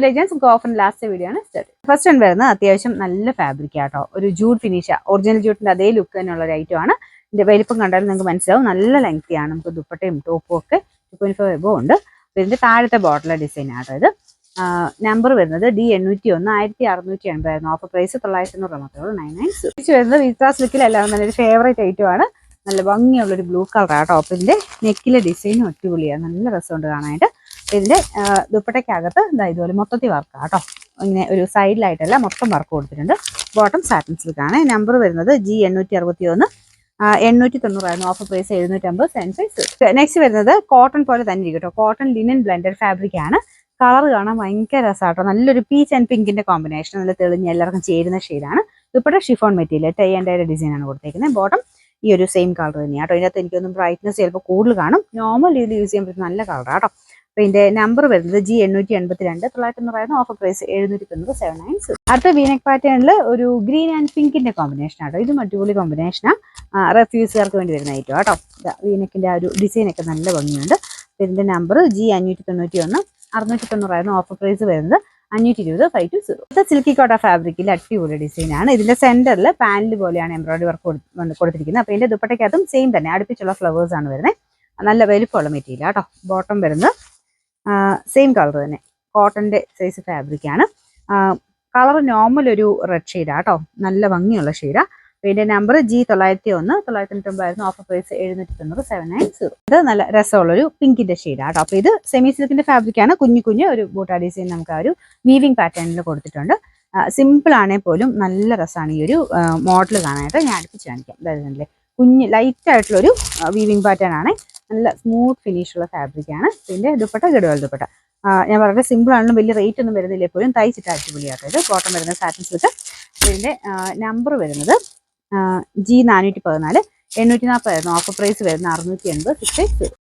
legends go off last video ആണ് start. First one വരുന്നത് അത്യാവശ്യം നല്ല ഫാബ്രിക് ആട്ടോ. ഒരു ജൂട്ട് ഫിനിഷ്, ഒറിജിനൽ ജൂട്ടിന്റെ അതേ ലുക്ക് തന്നെയുള്ള ഒരു ഐറ്റം ആണ്. ഇതിന്റെ വലിപ്പം കണ്ടാൽ നിങ്ങൾക്ക് മനസ്സിലാവും, നല്ല ലെങ്തി ആണ്. നമുക്ക് ദുപ്പട്ടയും ടോപ്പും ഒക്കെ 2.5 എബോ ഉണ്ട്. ഇതിന്റെ താഴത്തെ ബോട്ടിലെ ഡിസൈൻ ആട്ടോ ഇത്. നമ്പർ വരുന്നത് D801 1680 ആയിരുന്നു. ഓഫർ പ്രൈസ് 990 മാത്രമേ ഉള്ളൂ. 990 വരുന്നത് വിത്രാസ് ലുക്കിൽ എല്ലാവരും നല്ലൊരു ഫേവറേറ്റ് ഐറ്റം ആണ്. നല്ല ഭംഗിയുള്ളൊരു ബ്ലൂ കളർ ആ ടോപ്പിന്റെ നെക്കിലെ ഡിസൈനും അടിപൊളിയാണ്, നല്ല രസമുണ്ട് കാണാനായിട്ട്. ഇതിന്റെ ദുപ്പട്ടയ്ക്കകത്ത് ഇതുപോലെ മൊത്തത്തിൽ വർക്ക് കേട്ടോ, ഇങ്ങനെ ഒരു സൈഡിലായിട്ടല്ല മൊത്തം വർക്ക് കൊടുത്തിട്ടുണ്ട്. ബോട്ടം സാറ്റിൻ സിൽക്ക് ആണ്. നമ്പർ വരുന്നത് G861 890 ആയിരുന്നു. Offer price 750. 75. നെക്സ്റ്റ് വരുന്നത് കോട്ടൺ പോലെ തന്നെ ഇരിക്കും കേട്ടോ. കോട്ടൺ ലിനൻ ബ്ലെൻഡഡ് ഫാബ്രിക് ആണ്. കളർ കാണാൻ ഭയങ്കര രസമാട്ടോ. നല്ലൊരു പീച്ച് ആൻഡ് പിങ്കിന്റെ കോമ്പിനേഷൻ, നല്ല തെളിഞ്ഞ് എല്ലാവർക്കും ചേരുന്ന ഷെയ്ഡാണ്. Dupatta chiffon material, tie and ഡൈയുടെ ഡിസൈൻ ആണ് കൊടുത്തേക്കുന്നത്. ബോട്ടം ഈ ഒരു സെയിം കളർ തന്നെയാണ് കേട്ടോ. ഇതിനകത്ത് എനിക്കൊന്നും ബ്രൈറ്റ്നസ് ചിലപ്പോൾ കൂടുതൽ കാണും. നോർമൽ രീതിയിൽ യൂസ് ചെയ്യാൻ പറ്റുന്ന നല്ല കളറാണ് കേട്ടോ. അപ്പോൾ ഇതിന്റെ നമ്പർ വരുന്നത് G882 990 ഓഫർ പ്രൈസ് 790. 790. അടുത്ത വീനെക്ക് പാറ്റേണിൽ ഒരു ഗ്രീൻ ആൻഡ് പിങ്കിന്റെ കോമ്പിനേഷൻ ആട്ടോ. ഇതും അടിപൊളി കോമ്പിനേഷനാണ്. റെഫ്യൂസുകാർക്ക് വേണ്ടി വരുന്ന ഐറ്റം കേട്ടോ. വീനെക്കിന്റെ ആ ഒരു ഡിസൈനൊക്കെ നല്ല ഭംഗിയുണ്ട്. ഇതിന്റെ നമ്പർ G591 690 ഓഫർ പ്രൈസ് വരുന്നത് 520. 520. സിൽക്കി കോട്ട ഫാബ്രിക്കിൽ അടിപൊളി ഡിസൈൻ ആണ്. ഇതിന്റെ സെന്ററിൽ പാനൽ പോലെയാണ് എംബ്രോയിഡറി വർക്ക് കൊടുത്തിരിക്കുന്നത്. അപ്പോൾ ഇതിന്റെ ദുപ്പട്ടയ്ക്കകത്തും സെയിം തന്നെ അടുപ്പിച്ചുള്ള ഫ്ലവേഴ്സ് ആണ് വരുന്നത്. നല്ല വലിപ്പമുള്ള മെറ്റീരിയൽ കേട്ടോ. ബോട്ടം വരുന്നത് സെയിം കളർ തന്നെ, കോട്ടന്റെ സൈസ് ഫാബ്രിക് ആണ്. കളർ നോർമൽ ഒരു റെഡ് ഷെയ്ഡാണ് കേട്ടോ, നല്ല ഭംഗിയുള്ള ഷെയ്ഡാണ്. ഇതിന്റെ നമ്പർ G901 990 ആയിരുന്നു. Offer price 790. 790. ഇത് നല്ല രസമുള്ളൊരു പിങ്കിന്റെ ഷെയ്ഡാണ് കേട്ടോ. അപ്പോൾ ഇത് സെമി സിൽക്കിന്റെ ഫാബ്രിക് ആണ്. കുഞ്ഞു ഒരു ബൂട്ട ഡിസൈൻ നമുക്ക് ആ ഒരു വീവിംഗ് പാറ്റേണിൽ കൊടുത്തിട്ടുണ്ട്. സിമ്പിൾ ആണെങ്കിൽ പോലും നല്ല രസമാണ് ഈ ഒരു മോഡൽ കാണാനായിട്ട്. ഞാൻ അടുപ്പിച്ച് കാണിക്കാം. അതായത് കുഞ്ഞ് ലൈറ്റ് ആയിട്ടുള്ളൊരു വീവിംഗ് പാറ്റേൺ ആണ്. നല്ല സ്മൂത്ത് ഫിനിഷ് ഉള്ള ഫാബ്രിക് ആണ്. ഇതിന്റെ ദുപ്പട്ട ഗഡ്വാൾ ദുപ്പട്ട. ഞാൻ വളരെ സിമ്പിൾ ആണെങ്കിലും വലിയ റേറ്റ് ഒന്നും വരുന്നില്ല, എപ്പോഴും തയ്ച്ചിട്ട് അടിപൊളിയാട്ടോ. ഇത് ബോട്ടം വരുന്നത് സാറ്റിൻ സിൽക്ക്. ഇതിന്റെ നമ്പർ വരുന്നത് G414 840 ആയിരുന്നു. ഓഫർ പ്രൈസ് വരുന്നത് 680. 680.